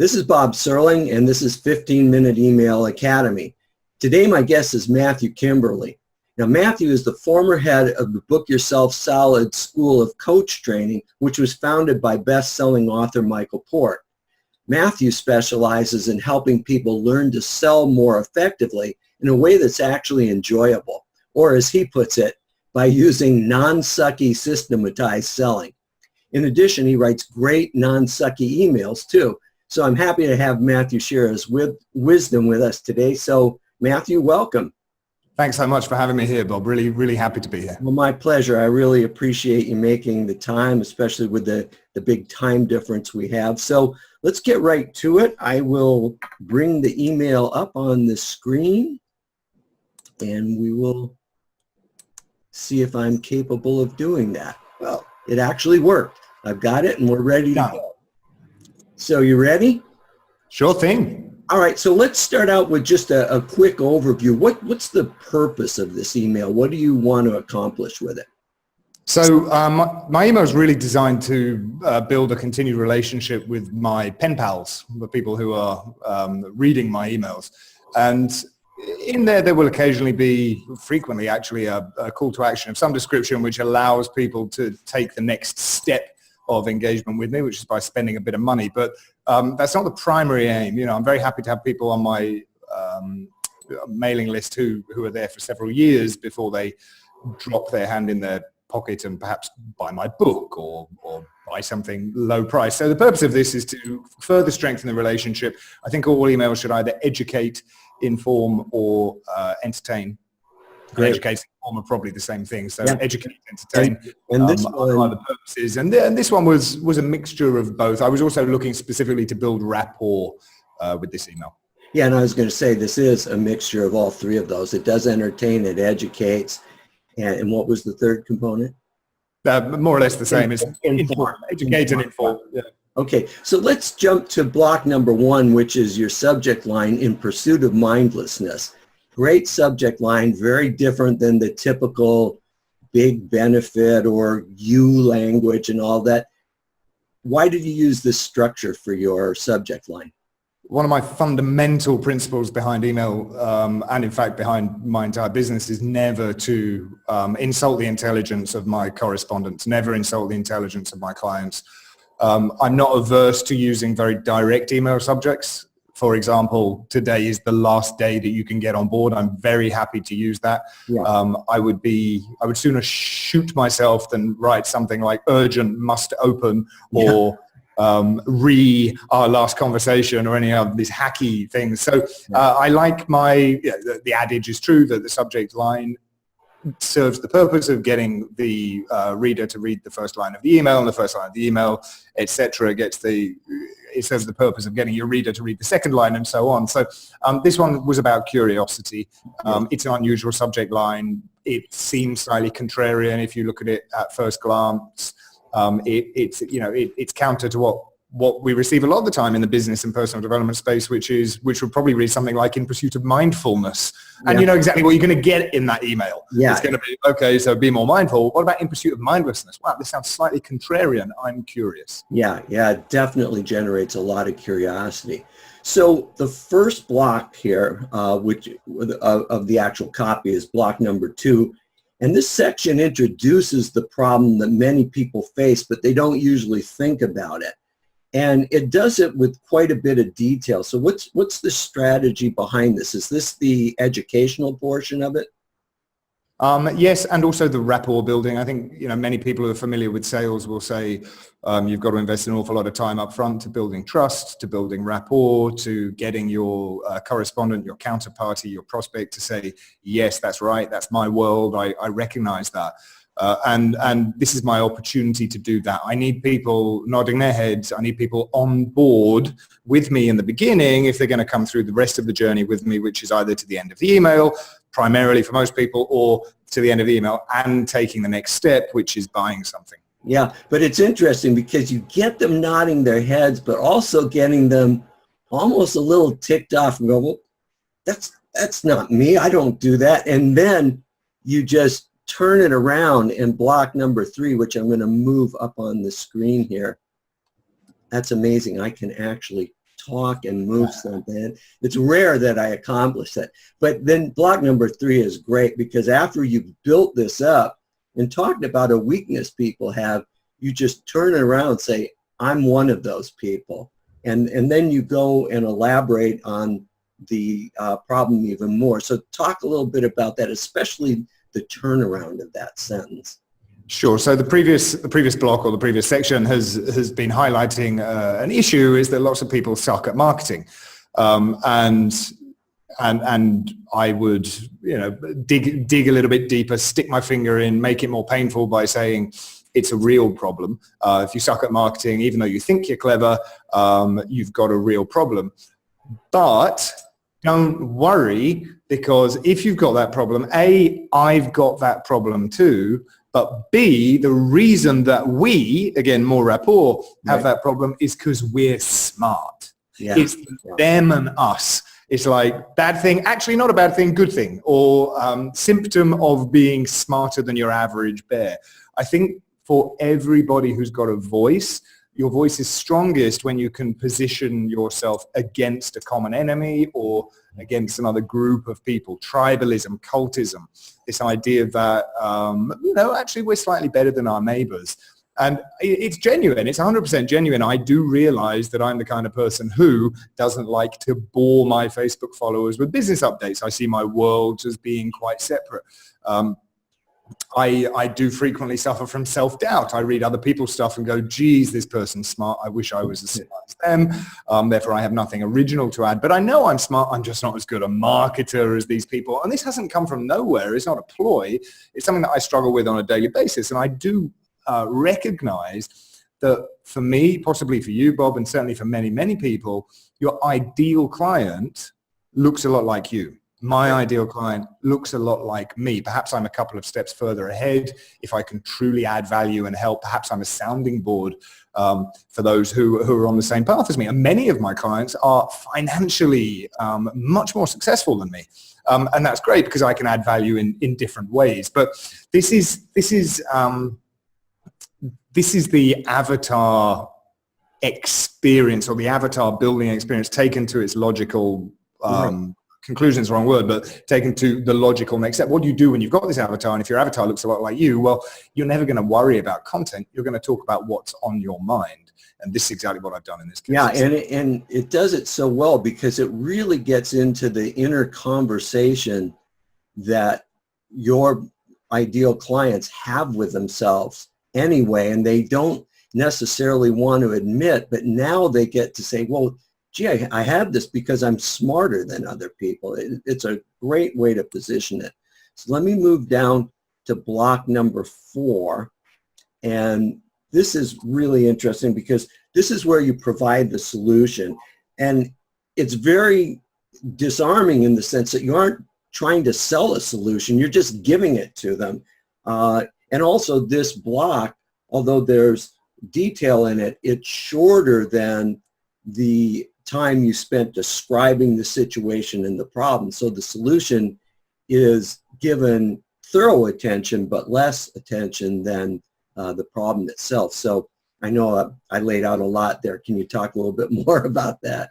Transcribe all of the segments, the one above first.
This is Bob Serling, and this is 15-Minute Email Academy. Today, my guest is Matthew Kimberley. Now, Matthew is the former head of the Book Yourself Solid School of Coach Training, which was founded by best-selling author Michael Port. Matthew specializes in helping people learn to sell more effectively in a way that's actually enjoyable, or as he puts it, by using non-sucky systematized selling. In addition, he writes great non-sucky emails too. So I'm happy to have Matthew share his wisdom with us today. So Matthew, welcome. Thanks so much for having me here, Bob. Really happy to be here. Well, my pleasure. I really appreciate you making the time, especially with the big time difference we have. So let's get right to it. I will bring the email up on the screen, and we will see if I'm capable of doing that. Well, it actually worked. I've got it, and we're ready to go. So you ready? Sure thing. All right, so let's start out with just a quick overview. What's the purpose of this email? What do you want to accomplish with it? So my email is really designed to build a continued relationship with my pen pals, the people who are reading my emails. And in there will occasionally be, frequently actually, a call to action of some description which allows people to take the next step of engagement with me, which is by spending a bit of money. But that's not the primary aim. You know, I'm very happy to have people on my mailing list who are there for several years before they drop their hand in their pocket and perhaps buy my book or buy something low price. So the purpose of this is to further strengthen the relationship. I think all emails should either educate, inform, or entertain. Educate and inform are probably the same thing. So yeah. Educate, entertain, and this are the purposes. And this one was a mixture of both. I was also looking specifically to build rapport with this email. Yeah, and I was going to say this is a mixture of all three of those. It does entertain, it educates, and what was the third component? More or less the same. It's inform, educate, and inform. Yeah. Okay, so let's jump to block number one, which is your subject line, in pursuit of mindlessness. Great subject line, very different than the typical big benefit or you language and all that. Why did you use this structure for your subject line? One of my fundamental principles behind email, and in fact behind my entire business, is never to insult the intelligence of my correspondents, never insult the intelligence of my clients. I'm not averse to using very direct email subjects. For example, today is the last day that you can get on board. I'm very happy to use that. Yeah. I would sooner shoot myself than write something like urgent, must open, or our last conversation, or any of these hacky things. So I like the adage is true that the subject line serves the purpose of getting the reader to read the first line of the email, and the first line of the email, etc. It serves the purpose of getting your reader to read the second line, and so on. So this one was about curiosity. It's an unusual subject line. It seems slightly contrarian if you look at it at first glance. It's counter to what we receive a lot of the time in the business and personal development space, which would probably read something like in pursuit of mindfulness. And you know exactly what you're going to get in that email. Yeah. It's going to be, okay, so be more mindful. What about in pursuit of mindlessness? Wow, this sounds slightly contrarian. I'm curious. Yeah, it definitely generates a lot of curiosity. So the first block here, which of the actual copy, is block number 2. And this section introduces the problem that many people face, but they don't usually think about it. And it does it with quite a bit of detail. So what's the strategy behind this? Is this the educational portion of it? Yes, and also the rapport building. I think many people who are familiar with sales will say you've got to invest an awful lot of time up front to building trust, to building rapport, to getting your correspondent, your counterparty, your prospect to say, yes, that's right, that's my world, I recognize that. And this is my opportunity to do that. I need people nodding their heads. I need people on board with me in the beginning if they're going to come through the rest of the journey with me, which is either to the end of the email, primarily for most people, or to the end of the email and taking the next step, which is buying something. Yeah, but it's interesting because you get them nodding their heads, but also getting them almost a little ticked off and go, well, that's not me. I don't do that. And then you just turn it around in block number 3, which I'm going to move up on the screen here. That's amazing. I can actually talk and move something. It's rare that I accomplish that. But then block number 3 is great, because after you've built this up and talked about a weakness people have, you just turn it around and say, I'm one of those people. And then you go and elaborate on the problem even more. So talk a little bit about that, especially the turnaround of that sentence. Sure. So the previous block, or the previous section, has been highlighting an issue, is that lots of people suck at marketing, and I would, dig a little bit deeper, stick my finger in, make it more painful by saying it's a real problem. If you suck at marketing, even though you think you're clever, you've got a real problem. But don't worry, because if you've got that problem, A, I've got that problem too. But B, the reason that we, again, more rapport, have that problem is because we're smart. Yeah. It's them and us. It's like bad thing, actually not a bad thing, good thing, or symptom of being smarter than your average bear. I think for everybody who's got a voice, your voice is strongest when you can position yourself against a common enemy or against another group of people. Tribalism, cultism, this idea that, actually we're slightly better than our neighbors. And it's genuine. It's 100% genuine. I do realize that I'm the kind of person who doesn't like to bore my Facebook followers with business updates. I see my worlds as being quite separate. I do frequently suffer from self-doubt. I read other people's stuff and go, geez, this person's smart. I wish I was as smart as them. Therefore, I have nothing original to add. But I know I'm smart. I'm just not as good a marketer as these people. And this hasn't come from nowhere. It's not a ploy. It's something that I struggle with on a daily basis. And I do recognize that for me, possibly for you, Bob, and certainly for many, many people, your ideal client looks a lot like you. My ideal client looks a lot like me. Perhaps I'm a couple of steps further ahead. If I can truly add value and help, perhaps I'm a sounding board for those who are on the same path as me. And many of my clients are financially much more successful than me. And that's great because I can add value in different ways. But this is the avatar experience, or the avatar building experience taken to its logical conclusion is the wrong word, but taken to the logical next step. What do you do when you've got this avatar, and if your avatar looks a lot like you? Well, you're never going to worry about content. You're going to talk about what's on your mind. And this is exactly what I've done in this case. Yeah, and it does it so well because it really gets into the inner conversation that your ideal clients have with themselves anyway, and they don't necessarily want to admit, but now they get to say, well, gee, I have this because I'm smarter than other people. It's a great way to position it. So let me move down to block number 4. And this is really interesting because this is where you provide the solution. And it's very disarming in the sense that you aren't trying to sell a solution, you're just giving it to them. And also this block, although there's detail in it, it's shorter than the time you spent describing the situation and the problem. So the solution is given thorough attention, but less attention than the problem itself. So I know I laid out a lot there. Can you talk a little bit more about that?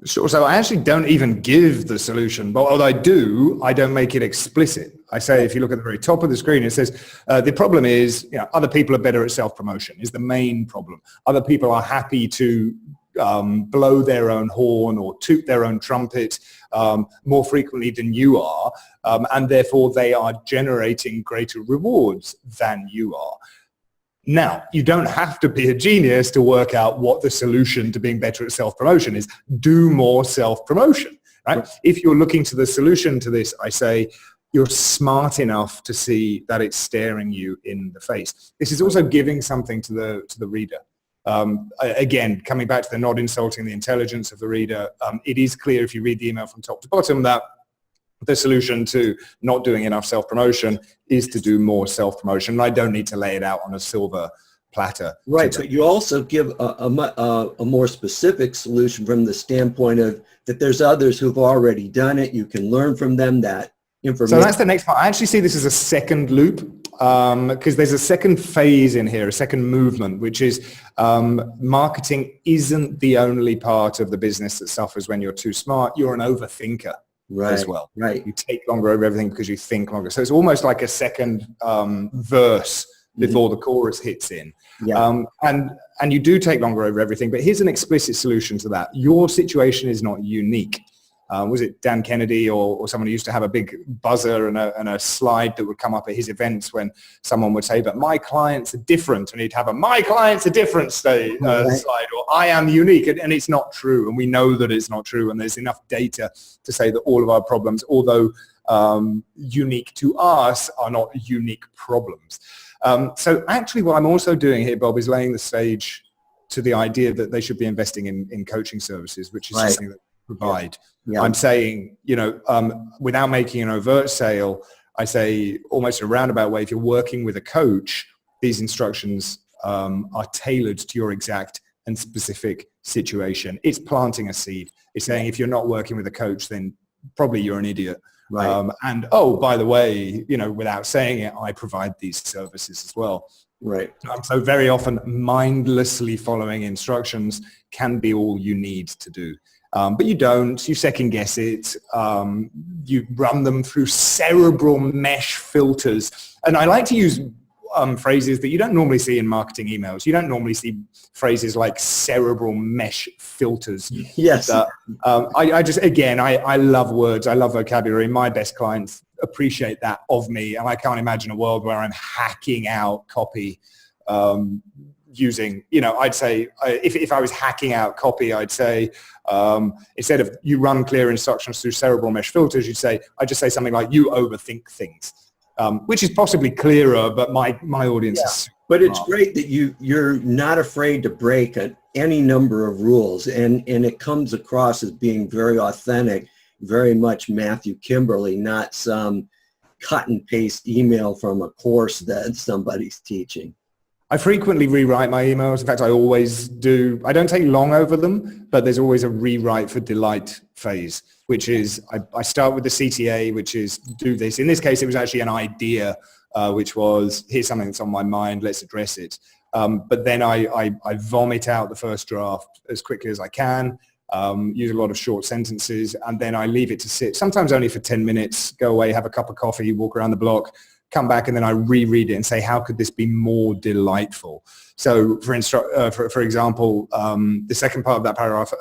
Sure. So I actually don't even give the solution, but what I do, I don't make it explicit. I say, if you look at the very top of the screen, it says, the problem is, other people are better at self-promotion is the main problem. Other people are happy to blow their own horn or toot their own trumpet more frequently than you are, and therefore they are generating greater rewards than you are. Now, you don't have to be a genius to work out what the solution to being better at self-promotion is. Do more self-promotion, right? If you're looking to the solution to this, I say, you're smart enough to see that it's staring you in the face. This is also giving something to the reader. Again, coming back to the not insulting the intelligence of the reader, it is clear if you read the email from top to bottom that the solution to not doing enough self-promotion is to do more self-promotion. I don't need to lay it out on a silver platter. Right, but you also give a more specific solution from the standpoint of that there's others who've already done it. You can learn from them that information. So that's the next part. I actually see this as a second loop. because there's a second phase in here, a second movement, which is marketing isn't the only part of the business that suffers when you're too smart. You're an overthinker as well. Right. You take longer over everything because you think longer. So it's almost like a second verse before the chorus hits in. Yeah. And you do take longer over everything, but here's an explicit solution to that. Your situation is not unique. Was it Dan Kennedy or someone who used to have a big buzzer and a slide that would come up at his events when someone would say, but my clients are different, and he'd have a my clients are different slide, or I am unique, and it's not true, and we know that it's not true, and there's enough data to say that all of our problems, although unique to us, are not unique problems. So actually what I'm also doing here, Bob, is laying the stage to the idea that they should be investing in coaching services, which is something that we provide. Yeah. I'm saying, without making an overt sale, I say almost a roundabout way, if you're working with a coach, these instructions are tailored to your exact and specific situation. It's planting a seed. It's saying if you're not working with a coach, then probably you're an idiot. Right. And, oh, by the way, without saying it, I provide these services as well. Right. So very often mindlessly following instructions can be all you need to do. But you don't. You second guess it. You run them through cerebral mesh filters. And I like to use phrases that you don't normally see in marketing emails. You don't normally see phrases like cerebral mesh filters. Yes. I love words. I love vocabulary. My best clients appreciate that of me. And I can't imagine a world where I'm hacking out copy using, I'd say, if I was hacking out copy, I'd say, instead of you run clear instructions through cerebral mesh filters, I'd just say something like, you overthink things. Which is possibly clearer, but my audience is... But it's great that you're not afraid to break any number of rules, and it comes across as being very authentic, very much Matthew Kimberley, not some cut and paste email from a course that somebody's teaching. I frequently rewrite my emails. In fact, I always do. I don't take long over them, but there's always a rewrite for delight phase, which is I start with the CTA, which is do this. In this case, it was actually an idea, which was here's something that's on my mind, let's address it. But then I vomit out the first draft as quickly as I can, use a lot of short sentences, and then I leave it to sit, sometimes only for 10 minutes, go away, have a cup of coffee, walk around the block, come back, and then I reread it and say, how could this be more delightful? So for example, the second part of that paragraph,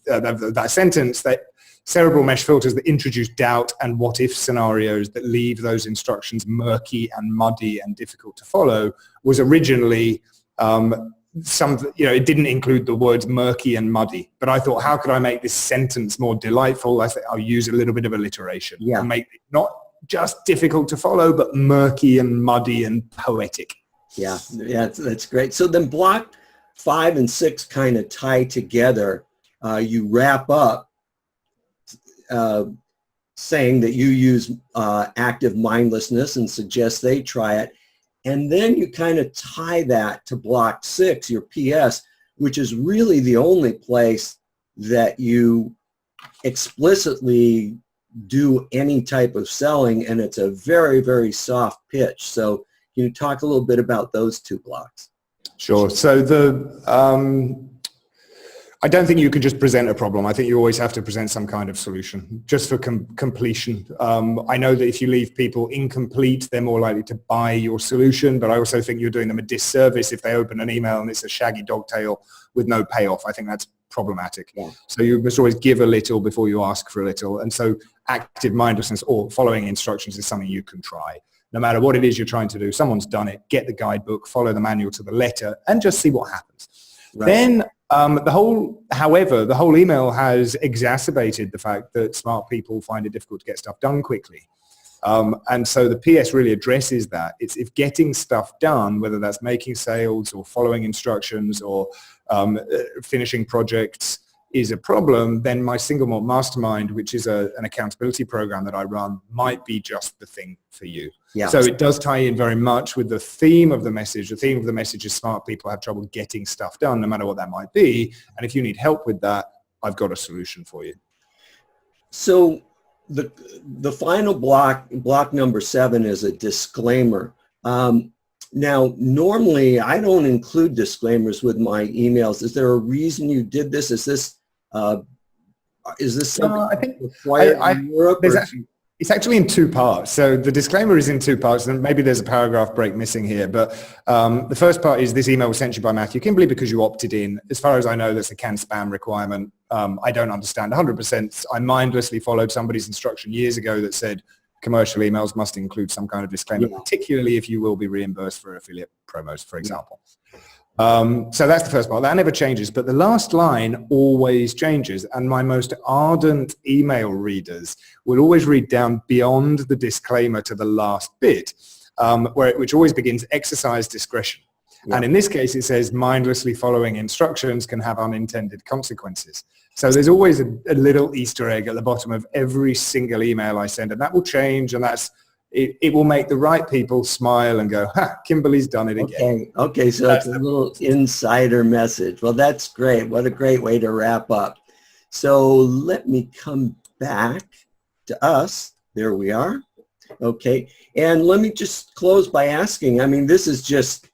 that sentence, that cerebral mesh filters that introduce doubt and what if scenarios that leave those instructions murky and muddy and difficult to follow, was originally it didn't include the words murky and muddy, but I thought, how could I make this sentence more delightful? I thought I'll use a little bit of alliteration and make it not just difficult to follow, but murky and muddy and poetic. Yeah, that's great. So then block 5 and 6 kind of tie together. You wrap up saying that you use active mindlessness and suggest they try it. And then you kind of tie that to block 6, your PS, which is really the only place that you explicitly do any type of selling, and it's a very, very soft pitch. So can you talk a little bit about those 2 blocks? Sure. So I don't think you can just present a problem. I think you always have to present some kind of solution just for completion. I know that if you leave people incomplete, they're more likely to buy your solution, but I also think you're doing them a disservice if they open an email and it's a shaggy dog tail with no payoff. I think that's problematic. Yeah. So you must always give a little before you ask for a little. And so active mindlessness or following instructions is something you can try. No matter what it is you're trying to do, someone's done it, get the guidebook, follow the manual to the letter, and just see what happens. Right. Then the whole email has exacerbated the fact that smart people find it difficult to get stuff done quickly. And so the PS really addresses that. It's if getting stuff done, whether that's making sales or following instructions or finishing projects, is a problem, then my single malt mastermind, which is an accountability program that I run, might be just the thing for you. Yeah. So it does tie in very much with the theme of the message. The theme of the message is smart people have trouble getting stuff done, no matter what that might be. And if you need help with that, I've got a solution for you. So the final block number 7 is a disclaimer. Now, normally I don't include disclaimers with my emails. Is there a reason you did this? Is this something I think required in Europe? It's actually in two parts. So the disclaimer is in two parts, and maybe there's a paragraph break missing here. But the first part is this email was sent to you by Matthew Kimberley because you opted in. As far as I know, that's a CAN spam requirement. I don't understand 100%. I mindlessly followed somebody's instruction years ago that said commercial emails must include some kind of disclaimer, particularly if you will be reimbursed for affiliate promos, for example. So that's the first part. That never changes, but the last line always changes. And my most ardent email readers will always read down beyond the disclaimer to the last bit, which always begins exercise discretion. Yeah. And in this case, it says mindlessly following instructions can have unintended consequences. So there's always a little Easter egg at the bottom of every single email I send, and that will change, and it will make the right people smile and go, ha, Kimberley's done it again. Okay, so it's a little insider message. Well, that's great. What a great way to wrap up. So let me come back to us. There we are. Okay, and let me just close by asking, I mean, this has just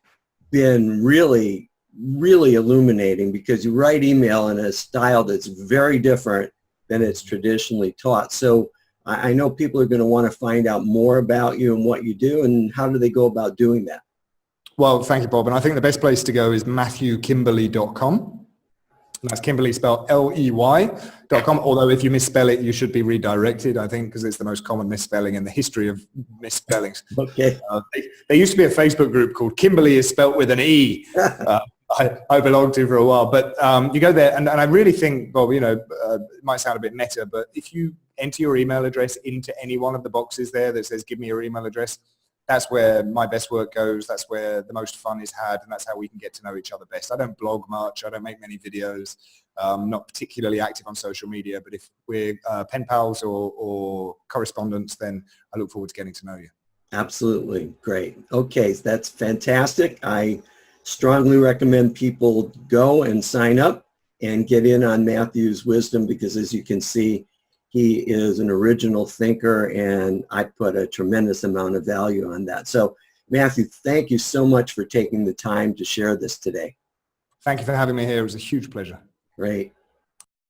been really, really illuminating because you write email in a style that's very different than it's traditionally taught. So I know people are going to want to find out more about you and what you do, and how do they go about doing that? Well, thank you, Bob. And I think the best place to go is matthewkimberley.com. That's Kimberley spelled Ley.com, although if you misspell it, you should be redirected, I think, because it's the most common misspelling in the history of misspellings. Okay. There used to be a Facebook group called Kimberley is spelt with an E. I belonged to for a while, but you go there, and I really think, Bob, it might sound a bit meta, but if you enter your email address into any one of the boxes there that says, give me your email address, that's where my best work goes. That's where the most fun is had, and that's how we can get to know each other best. I don't blog much. I don't make many videos. Not particularly active on social media, but if we're pen pals or correspondents, then I look forward to getting to know you. Absolutely. Great. Okay, that's fantastic. I strongly recommend people go and sign up and get in on Matthew's wisdom, because as you can see, he is an original thinker, and I put a tremendous amount of value on that. So Matthew, thank you so much for taking the time to share this today. Thank you for having me here. It was a huge pleasure. Great.